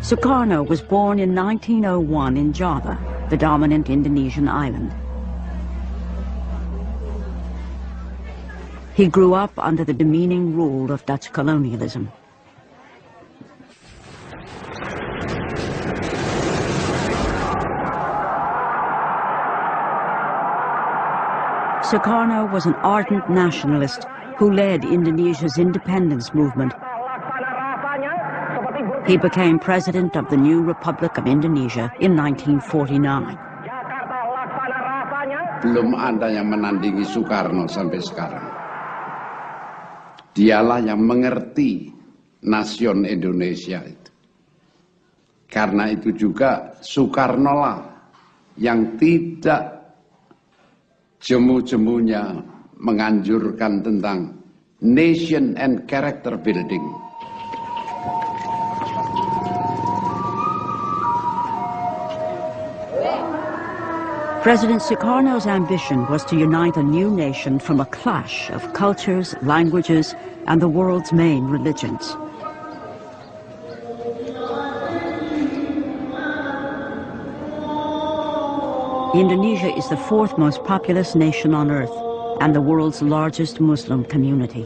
Soekarno was born in 1901 in Java, the dominant Indonesian island. He grew up under the demeaning rule of Dutch colonialism. Soekarno was an ardent nationalist who led Indonesia's independence movement. He became president of the new Republic of Indonesia in 1949. Belum ada yang menandingi Soekarno sampai sekarang. Dialah yang mengerti nasion Indonesia itu. Karena itu juga Soekarno lah yang tidak jemu-jemunya menganjurkan tentang nation and character building. President Sukarno's ambition was to unite a new nation from a clash of cultures, languages, and the world's main religions. Indonesia is the fourth most populous nation on earth and the world's largest Muslim community.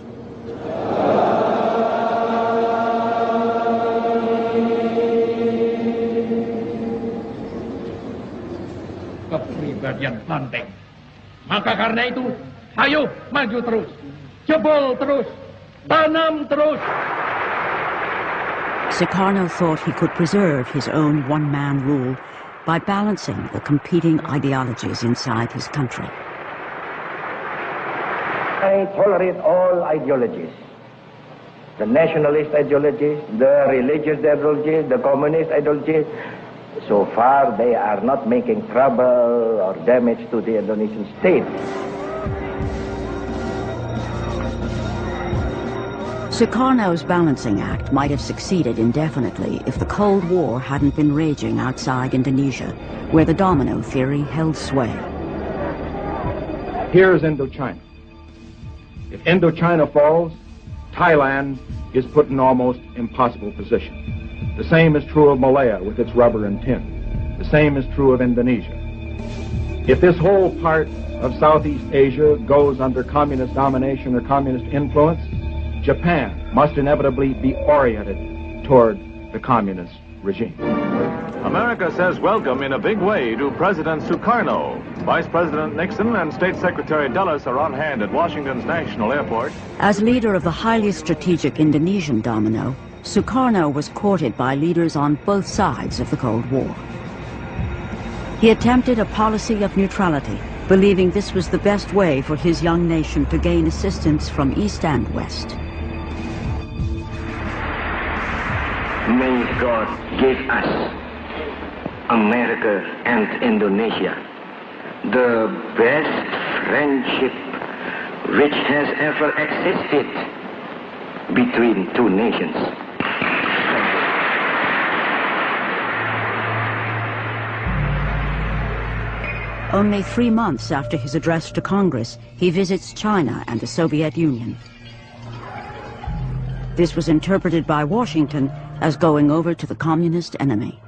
Kepribadian banteng. Maka karena itu, ayo maju terus, jebol terus, tanam terus. Sukarno thought he could preserve his own one-man rule by balancing the competing ideologies inside his country. I tolerate all ideologies. The nationalist ideologies, the religious ideologies, the communist ideologies. So far, they are not making trouble or damage to the Indonesian state. Sukarno's balancing act might have succeeded indefinitely if the Cold War hadn't been raging outside Indonesia, where the domino theory held sway. Here's Indochina. If Indochina falls, Thailand is put in an almost impossible position. The same is true of Malaya with its rubber and tin. The same is true of Indonesia. If this whole part of Southeast Asia goes under communist domination or communist influence, Japan must inevitably be oriented toward the communist regime. America says welcome in a big way to President Soekarno. Vice President Nixon and State Secretary Dulles are on hand at Washington's National Airport. As leader of the highly strategic Indonesian domino, Soekarno was courted by leaders on both sides of the Cold War. He attempted a policy of neutrality, believing this was the best way for his young nation to gain assistance from East and West. May God give us, America and Indonesia, the best friendship which has ever existed between two nations. Only 3 months after his address to Congress, he visits China and the Soviet Union. This was interpreted by Washington as going over to the communist enemy.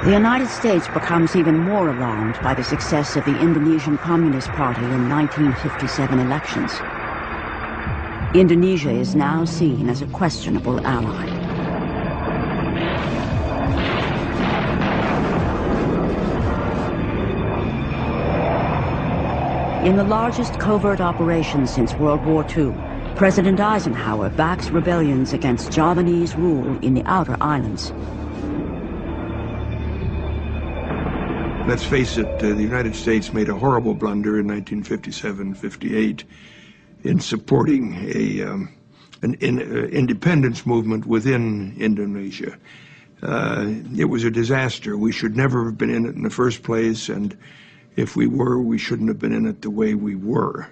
The United States becomes even more alarmed by the success of the Indonesian Communist Party in 1957 elections. Indonesia is now seen as a questionable ally. In the largest covert operation since World War II, President Eisenhower backs rebellions against Javanese rule in the outer islands. Let's face it, the United States made a horrible blunder in 1957-58 in supporting an independence movement within Indonesia. It was a disaster. We should never have been in it in the first place, and if we were, we shouldn't have been in it the way we were.